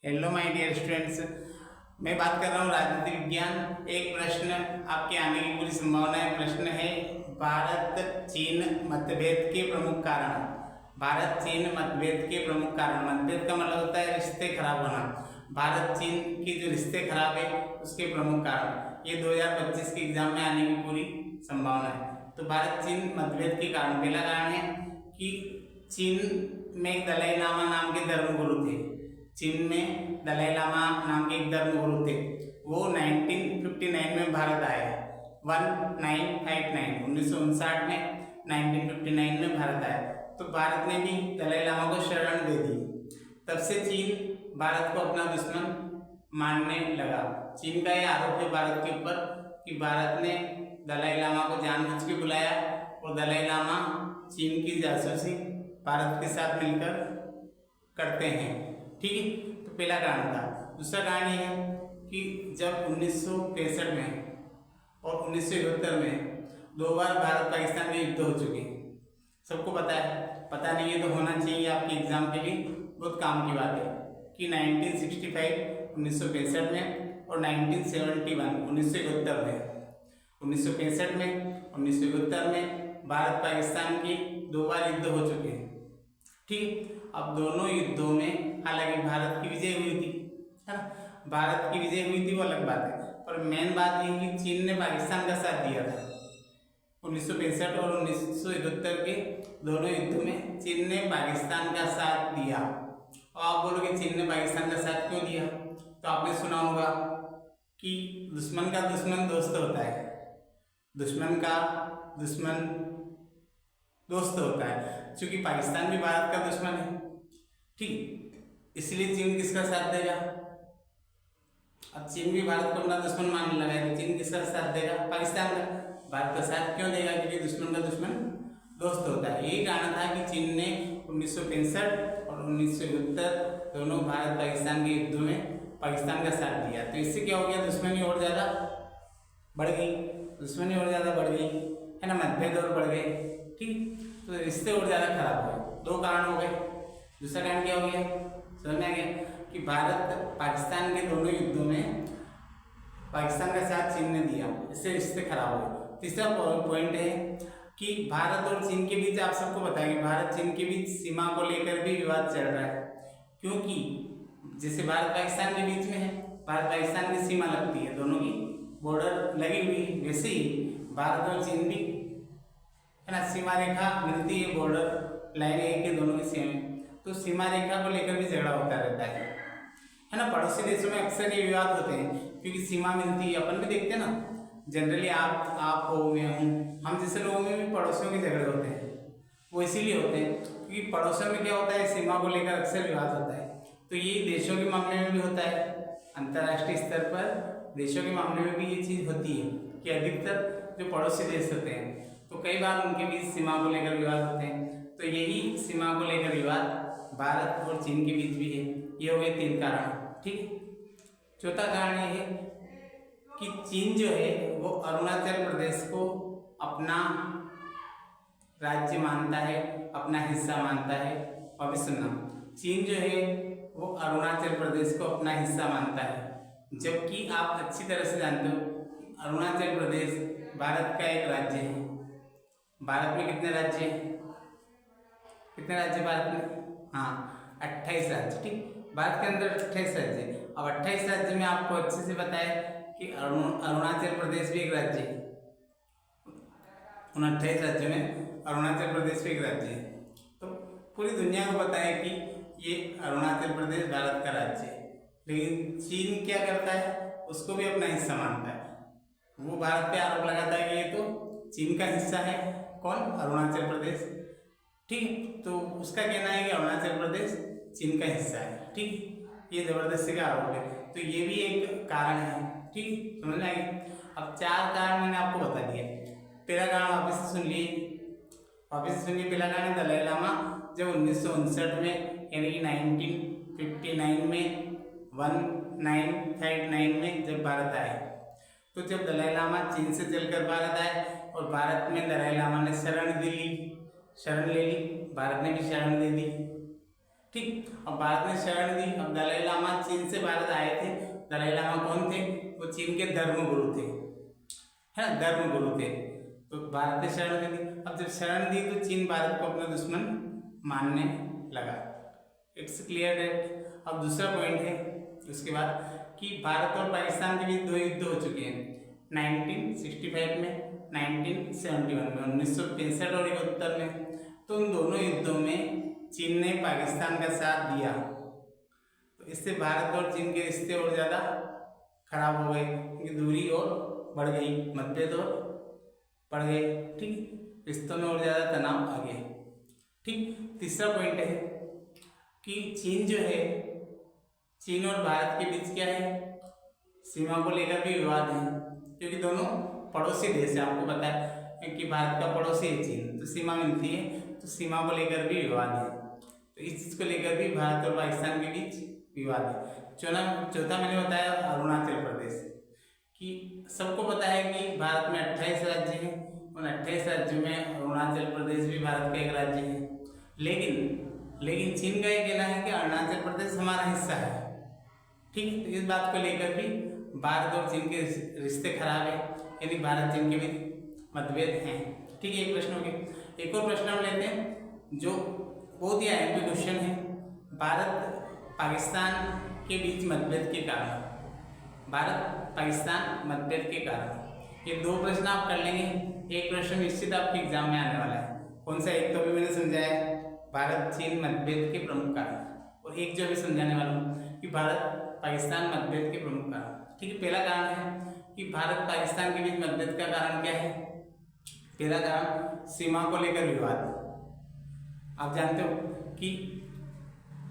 Hello my dear students, मैं बात कर रहा हूँ राजनीति विज्ञान। एक प्रश्न आपके आने की पूरी संभावना है। प्रश्न है भारत चीन मतभेद के प्रमुख कारण। भारत चीन मतभेद के प्रमुख कारण। मतभेद का मतलब होता है रिश्ते खराब होना। भारत चीन की जो रिश्ते खराब है उसके प्रमुख कारण। ये 2025 के एग्जाम में आने की पूरी संभावना है। तो भारत चीन मतभेद के कारण, पहला कारण है कि चीन में एक दलाई लामा नाम के धर्मगुरु थे। चीन में दलाई लामा नाम के एक धर्मगुरु थे। वो 1959 में भारत आए। 1959 1959 में 1959 में भारत आए। तो भारत ने भी दलाई लामा को शरण दे दी। तब से चीन भारत को अपना दुश्मन मानने लगा। चीन का यह आरोप है भारत के ऊपर कि भारत ने दलाई लामा को जानबूझ के बुलाया और दलाई लामा चीन की जासूसी भारत के साथ मिलकर करते हैं। ठीक है, तो पहला कारण था। दूसरा कारण ये है कि जब 1965 में और 1971 में 2 बार भारत पाकिस्तान के युद्ध हो चुके हैं, सबको पता है। पता नहीं है तो होना चाहिए आपके एग्जाम के लिए, बहुत काम की बात है कि 1965 1965 में और 1971 1971 में 1965 में 1971 में भारत पाकिस्तान के 2 बार युद्ध हो चुके हैं। ठीक, अब दोनों युद्धों में हालांकि भारत की विजय हुई थी, है ना। भारत की विजय हुई थी वो अलग बात है, पर मेन बात ये कि चीन ने पाकिस्तान का साथ दिया था। 1965 और 1971 के दोनों युद्धों में चीन ने पाकिस्तान का साथ दिया। और आप बोलोगे चीन ने पाकिस्तान का साथ क्यों दिया? तो आपने सुना होगा कि दुश्मन का दुश्मन दोस्त होता है। दुश्मन का दुश्मन दोस्त होता है। क्योंकि पाकिस्तान भी भारत का दुश्मन है, ठीक, इसलिए चीन किसका साथ देगा? अब चीन भी भारत को अपना दुश्मन मानने लगा है, तो चीन किसका साथ देगा? पाकिस्तान का। भारत का साथ क्यों देगा? क्योंकि दुश्मन का दुश्मन दोस्त होता है। यही कारण था कि चीन ने 1965 और 1971 दोनों भारत पाकिस्तान के युद्ध में पाकिस्तान का साथ दिया। तो इससे क्या हो गया? दुश्मनी और ज़्यादा बढ़ गई। दुश्मनी और ज़्यादा बढ़ गई, है ना। मतभेद और बढ़ गए, ठीक, तो रिश्ते और ज़्यादा खराब हुए। 2 कारण हो गए। दूसरा कारण क्या हो गया? समझ में आ गया कि भारत पाकिस्तान के दोनों युद्धों में पाकिस्तान का साथ चीन ने दिया, इससे रिश्ते खराब हुए। तीसरा पॉइंट है कि भारत और चीन के बीच, आप सबको पता है कि भारत चीन के बीच सीमा को लेकर भी विवाद चल रहा है। क्योंकि जैसे भारत पाकिस्तान के बीच में है, भारत पाकिस्तान की सीमा लगती है, दोनों की बॉर्डर लगी हुई, वैसे ही भारत और चीन भी, है ना, सीमा रेखा मिलती है, बॉर्डर लाइन एक के दोनों की सेम है। तो सीमा रेखा को लेकर भी झगड़ा होता रहता है ना। पड़ोसी देशों में अक्सर ये विवाद होते हैं क्योंकि सीमा मिलती है। अपन भी देखते हैं ना, जनरली आप हो, मैं हूँ, हम जैसे लोगों में भी पड़ोसियों के झगड़े होते हैं। वो इसीलिए होते हैं क्योंकि पड़ोसियों में क्या होता है, सीमा को लेकर अक्सर विवाद होता है। तो ये देशों के मामले में भी होता है। अंतर्राष्ट्रीय स्तर पर देशों के मामले में भी ये चीज़ होती है कि अधिकतर जो पड़ोसी देश होते हैं तो कई बार उनके बीच सीमा को लेकर विवाद होते हैं। तो यही सीमा को लेकर विवाद भारत और चीन के बीच भी है। ये हो गए 3 कारण, ठीक। चौथा कारण ये है कि चीन जो है वो अरुणाचल प्रदेश को अपना राज्य मानता है, अपना हिस्सा मानता है। और भी सुनना, चीन जो है वो अरुणाचल प्रदेश को अपना हिस्सा मानता है, जबकि आप अच्छी तरह से जानते हो अरुणाचल प्रदेश भारत का एक राज्य है। भारत में कितने राज्य हैं? कितने राज्य भारत में? हाँ, 28 राज्य, ठीक। भारत के अंदर 28 राज्य है। अब 28 राज्य में आपको अच्छे से पता है कि अरुणाचल प्रदेश भी एक राज्य है। उन 28 राज्यों में अरुणाचल प्रदेश भी एक राज्य है। तो पूरी दुनिया को पता है कि ये अरुणाचल प्रदेश भारत का राज्य है। लेकिन चीन क्या करता है? उसको भी अपना हिस्सा मानता है। वो भारत पे आरोप लगाता है कि ये तो चीन का हिस्सा है। कौन? अरुणाचल प्रदेश, ठीक। तो उसका कहना है कि अरुणाचल प्रदेश चीन का हिस्सा है, ठीक। ये जबरदस्ती का आरोप है। तो ये भी एक कारण है, ठीक, समझ में आएगी। अब 4 कारण मैंने आपको बता दिया। पहला कारण वापस से सुन लिए। पहला कारण है दलाई लामा जब 1959 में यानी कि 1959 में 1959 में जब भारत आए, तो जब दलाई लामा चीन से चलकर भारत आए और भारत में दलाई लामा ने शरण ले ली, भारत ने भी शरण दे दी, ठीक। अब भारत ने शरण दी। अब दलाई लामा चीन से भारत आए थे। दलाई लामा कौन थे? वो चीन के धर्म गुरु थे, है ना, धर्म गुरु थे। तो भारत ने शरण दे दी। अब जब शरण दी तो चीन भारत को अपना दुश्मन मानने लगा। It's clear that. अब दूसरा पॉइंट है उसके बाद कि भारत और पाकिस्तान के बीच 2 युद्ध हो चुके हैं, 1965 में, 1971 में, 1965 और 71 में। तो उन दोनों युद्धों में चीन ने पाकिस्तान का साथ दिया। तो इससे भारत और चीन के रिश्ते और ज़्यादा खराब हो गए, क्योंकि दूरी और बढ़ गई, मतभेद और बढ़ गए। ठीक, रिश्तों में और ज़्यादा तनाव आ गया। ठीक। तीसरा पॉइंट है कि चीन जो है, चीन और भारत के बीच क्या है, सीमा को लेकर भी विवाद है, क्योंकि दोनों पड़ोसी देश है। आपको पता है कि भारत का पड़ोसी है चीन, तो सीमा मिलती है, तो सीमा को लेकर भी विवाद है। तो इस चीज़ को लेकर भी भारत और पाकिस्तान के बीच विवाद है। चौथा मैंने बताया अरुणाचल प्रदेश, कि सबको पता है कि भारत में 28 राज्य हैं, उन 28 राज्यों में अरुणाचल प्रदेश भी भारत का एक राज्य है। लेकिन चीन का ये कहना है कि अरुणाचल प्रदेश हमारा हिस्सा है। ठीक, तो इस बात को लेकर भी भारत और चीन के रिश्ते खराब है, यानी भारत चीन के बीच मतभेद हैं। ठीक है, एक प्रश्न हो गया। एक और प्रश्न हम लेते हैं जो बहुत ही आईएमपी क्वेश्चन है। भारत पाकिस्तान के बीच मतभेद के कारण, भारत पाकिस्तान मतभेद के कारण, ये 2 प्रश्न आप कर लेंगे। एक प्रश्न निश्चित आपके एग्जाम में आने वाला है। कौन सा? एक तो अभी मैंने समझाया भारत चीन मतभेद के प्रमुख कारण, और एक जो अभी समझाने वाला हूँ कि भारत पाकिस्तान मतभेद के प्रमुख कारण। ठीक है, पहला कारण है कि भारत पाकिस्तान के बीच मतभेद का कारण क्या है? पहला कारण सीमा को लेकर विवाद। आप जानते हो कि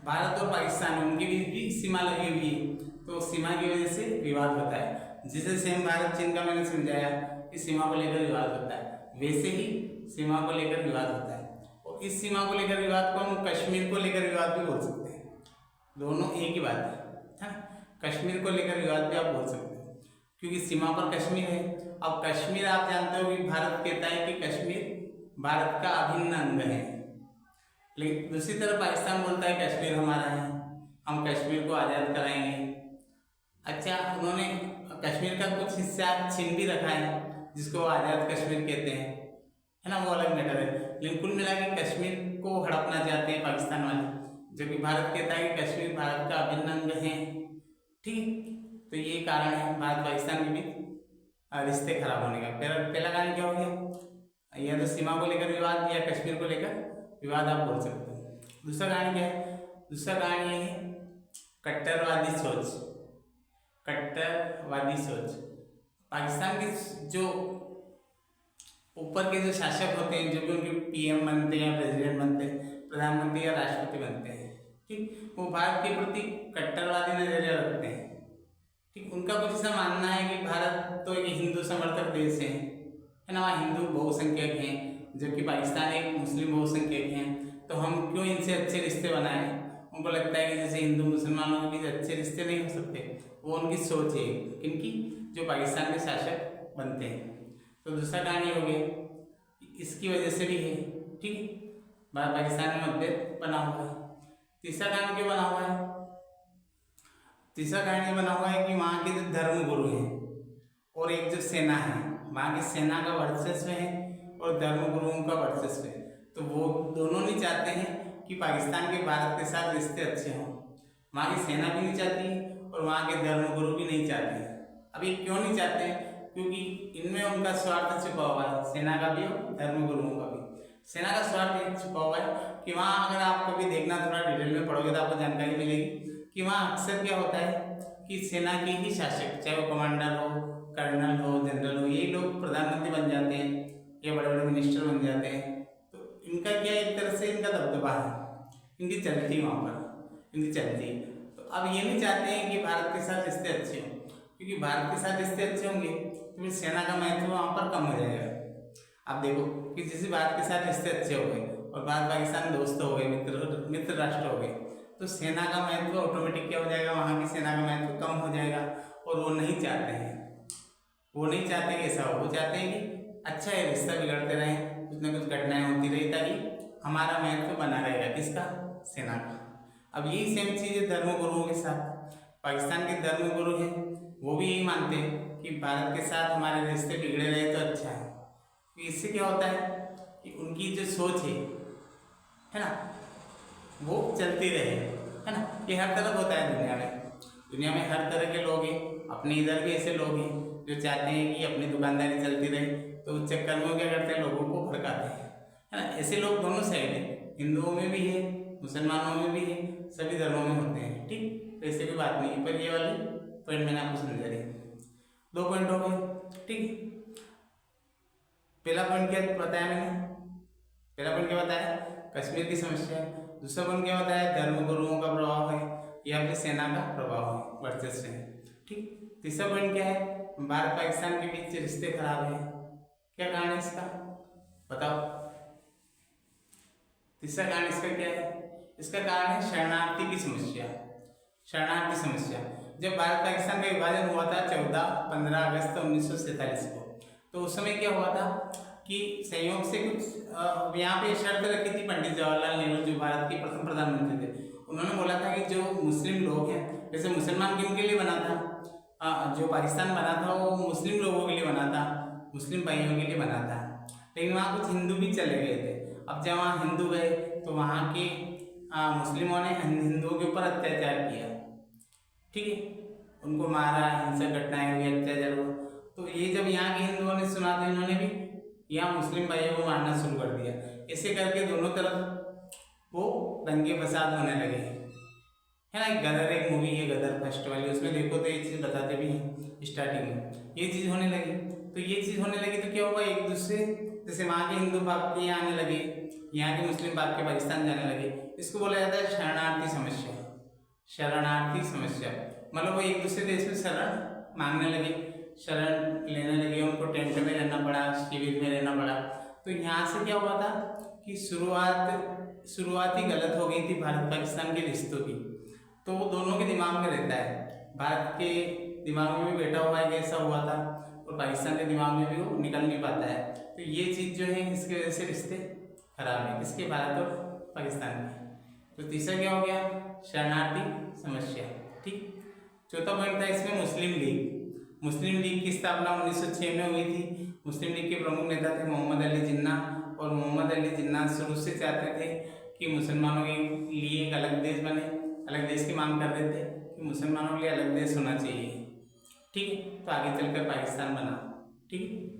भारत और पाकिस्तान उनके बीच भी सीमा लगी हुई है, तो सीमा की वजह से विवाद होता है। जिसे सेम भारत चीन का मैंने समझाया कि सीमा को लेकर विवाद होता है, वैसे ही सीमा को लेकर विवाद होता है। और इस सीमा को लेकर विवाद को हम कश्मीर को लेकर विवाद भी बोल सकते हैं। दोनों एक ही बात है, कश्मीर को लेकर विवाद भी आप बोल सकते हो, क्योंकि सीमा पर कश्मीर है। अब कश्मीर आप जानते हो कि भारत कहता है कि कश्मीर भारत का अभिन्न अंग है, लेकिन दूसरी तरफ पाकिस्तान बोलता है कश्मीर हमारा है, हम कश्मीर को आज़ाद कराएंगे। अच्छा, उन्होंने कश्मीर का कुछ हिस्सा छीन भी रखा है, जिसको आज़ाद कश्मीर कहते हैं, है ना, वो अलग मैटर है। लेकिन कुल मिला के कश्मीर को हड़पना चाहते हैं पाकिस्तान वाले, जबकि भारत कहता है कि कश्मीर भारत का अभिन्न अंग है। ठीक, तो ये कारण है भारत पाकिस्तान के बीच रिश्ते खराब होने का। पहला कारण क्या हो गया? या तो सीमा को लेकर विवाद या कश्मीर को लेकर विवाद आप बोल सकते हो। दूसरा कारण क्या है? दूसरा कारण ये है कट्टरवादी सोच। कट्टरवादी सोच, पाकिस्तान के जो ऊपर के जो शासक होते हैं, जो भी उनके पीएम बनते हैं, प्रेसिडेंट बनते हैं, प्रधानमंत्री या राष्ट्रपति बनते हैं, ठीक, वो भारत के प्रति कट्टरवादी नजरिया रखते हैं। ठीक, उनका कुछ ऐसा मानना है कि भारत तो एक हिंदू समर्थक देश है ना, वहाँ हिंदू बहुसंख्यक हैं, जबकि पाकिस्तान एक मुस्लिम बहुसंख्यक हैं, तो हम क्यों इनसे अच्छे रिश्ते बनाएं? उनको लगता है कि जैसे हिंदू मुसलमानों के बीच अच्छे रिश्ते नहीं हो सकते। वो उनकी सोच है, इनकी जो पाकिस्तान के शासक बनते हैं। तो दूसरा कारण ये हो गया, इसकी वजह से भी है। ठीक, भारत पाकिस्तान में मतभेद बना हुआ है। तीसरा कारण क्यों बना हुआ है? तीसरा कारण ये बना हुआ है कि वहाँ के जो धर्म गुरु हैं और एक जो सेना है, वहाँ की सेना का वर्चस्व है और धर्म गुरुओं का वर्चस्व है, तो वो दोनों नहीं चाहते हैं कि पाकिस्तान के भारत के साथ रिश्ते अच्छे हों। वहाँ की सेना भी नहीं चाहती और वहाँ के धर्म गुरु भी नहीं चाहते हैं। अब ये क्यों नहीं चाहते हैं? क्योंकि इनमें उनका स्वार्थ छुपा हुआ है, सेना का भी और धर्म गुरुओं का भी। सेना का स्वार्थ छुपा हुआ है कि वहाँ अगर आप कभी देखना, थोड़ा डिटेल में पढ़ोगे तो आपको जानकारी मिलेगी कि वहाँ अक्सर क्या होता है कि सेना के ही शासक, चाहे वो कमांडर हो, कर्नल हो, जनरल हो, यही लोग प्रधानमंत्री बन जाते हैं या बड़े बड़े मिनिस्टर बन जाते हैं। तो इनका क्या, एक तरह से इनका दबदबा है, इनकी चलती है वहाँ पर, इनकी चलती है। तो अब ये नहीं चाहते हैं कि भारत के साथ रिश्ते अच्छे हों, क्योंकि भारत के साथ रिश्ते अच्छे होंगे तो फिर सेना का महत्व वहाँ पर कम हो जाएगा। आप देखो कि जिस भारत के साथ रिश्ते अच्छे हो गए और भारत पाकिस्तान दोस्त हो गए, मित्र राष्ट्र हो गए, तो सेना का महत्व ऑटोमेटिक क्या हो जाएगा, वहाँ की सेना का महत्व कम हो जाएगा। और वो नहीं चाहते हैं, वो नहीं चाहते कि ऐसा हो। वो चाहते हैं कि अच्छा है, रिश्ता बिगड़ते रहें, कुछ ना कुछ घटनाएं होती रही, ताकि हमारा महत्व बना रहेगा, किसका? सेना का। अब यही सेम चीज़ है धर्मगुरुओं के साथ। पाकिस्तान के धर्मगुरु हैं, वो भी यही मानते हैं कि भारत के साथ हमारे रिश्ते बिगड़े रहे तो अच्छा है। तो इससे क्या होता है कि उनकी जो सोच है ना, वो चलती रहे, है ना। ये हर तरफ होता है दुनिया में हर तरह के लोग हैं। अपने इधर भी ऐसे लोग हैं जो चाहते हैं कि अपनी दुकानदारी चलती रहे, तो उस चक्कर में क्या करते हैं, लोगों को भड़काते हैं, है ना। ऐसे लोग दोनों साइड है, हिंदुओं में भी है, मुसलमानों में भी है, सभी धर्मों में होते हैं, ठीक। तो ऐसे कोई बात नहीं है, पर ये वाली पॉइंट मैंने आपको समझा दी। 2 पॉइंट हो गए, ठीक। पहला पॉइंट क्या बताया मैंने, पहला पॉइंट क्या बताया, कश्मीर की समस्या। दूसरा पॉइंट क्या बताया, धर्मगुरुओं का प्रभाव है या फिर सेना का प्रभाव है, वर्चस्व है, ठीक। तीसरा पॉइंट क्या है, भारत पाकिस्तान के बीच रिश्ते खराब है। क्या कारण है इसका, बताओ। तीसरा कारण इसका क्या है, इसका कारण है शरणार्थी की समस्या। शरणार्थी समस्या, जब भारत पाकिस्तान का विभाजन हुआ था 15 अगस्त 1947 को, तो उस समय क्या हुआ था कि संयोग से कुछ यहाँ पे शर्त रखी थी पंडित जवाहरलाल नेहरू, जो भारत के प्रथम प्रधानमंत्री थे। उन्होंने बोला था कि जो मुस्लिम लोग हैं, जैसे मुसलमान किन के लिए बना था, जो पाकिस्तान बना था वो मुस्लिम लोगों के लिए बना था, मुस्लिम भाइयों के लिए बना था। लेकिन वहाँ कुछ हिंदू भी चले गए थे। अब जब वहाँ हिंदू गए तो वहाँ के मुस्लिमों ने हिंदुओं के ऊपर अत्याचार किया, ठीक है, उनको मारा, हिंसक घटनाएं हुई, अत्याचार हुआ। तो ये जब यहाँ के हिंदुओं ने सुना तो इन्होंने भी यहाँ मुस्लिम भाइयों को मारना शुरू कर दिया। ऐसे करके दोनों तरफ वो दंगे फसाद होने लगे, है ना। गदर एक मूवी है, गदर फर्स्ट वाली, उसमें देखो तो ये चीज़ बताते भी हैं स्टार्टिंग में, ये चीज़ होने लगी। तो ये चीज़ होने लगी तो क्या हुआ, एक दूसरे, जैसे वहाँ के हिंदू भाग के यहाँ आने लगे, यहाँ के मुस्लिम भाग के पाकिस्तान जाने लगे। इसको बोला जाता है शरणार्थी समस्या। शरणार्थी समस्या मतलब वो एक दूसरे देश में शरण मांगने लगे, शरण लेने लगे, उनको टेंट में रहना पड़ा, शिविर में रहना पड़ा। तो यहाँ से क्या हुआ था कि शुरुआती गलत हो गई थी भारत पाकिस्तान के रिश्तों की। तो वो दोनों के दिमाग में रहता है, भारत के दिमाग में भी बैठा हुआ है कि ऐसा हुआ था, और पाकिस्तान के दिमाग में भी वो निकल नहीं पाता है। तो ये चीज़ जो है, इसकी वजह से रिश्ते खराब है, किसके, भारत और पाकिस्तान के। तो तीसरा क्या हो गया, शरणार्थी समस्या, ठीक। चौथा पॉइंट था इसमें मुस्लिम लीग। मुस्लिम लीग की स्थापना 1906 में हुई थी। मुस्लिम लीग के प्रमुख नेता थे मोहम्मद अली जिन्ना, और मोहम्मद अली जिन्ना शुरू से चाहते थे कि मुसलमानों के लिए एक अलग देश बने, अलग देश की मांग कर रहे थे कि मुसलमानों के लिए अलग देश होना चाहिए, ठीक है। तो आगे चलकर पाकिस्तान बना, ठीक है।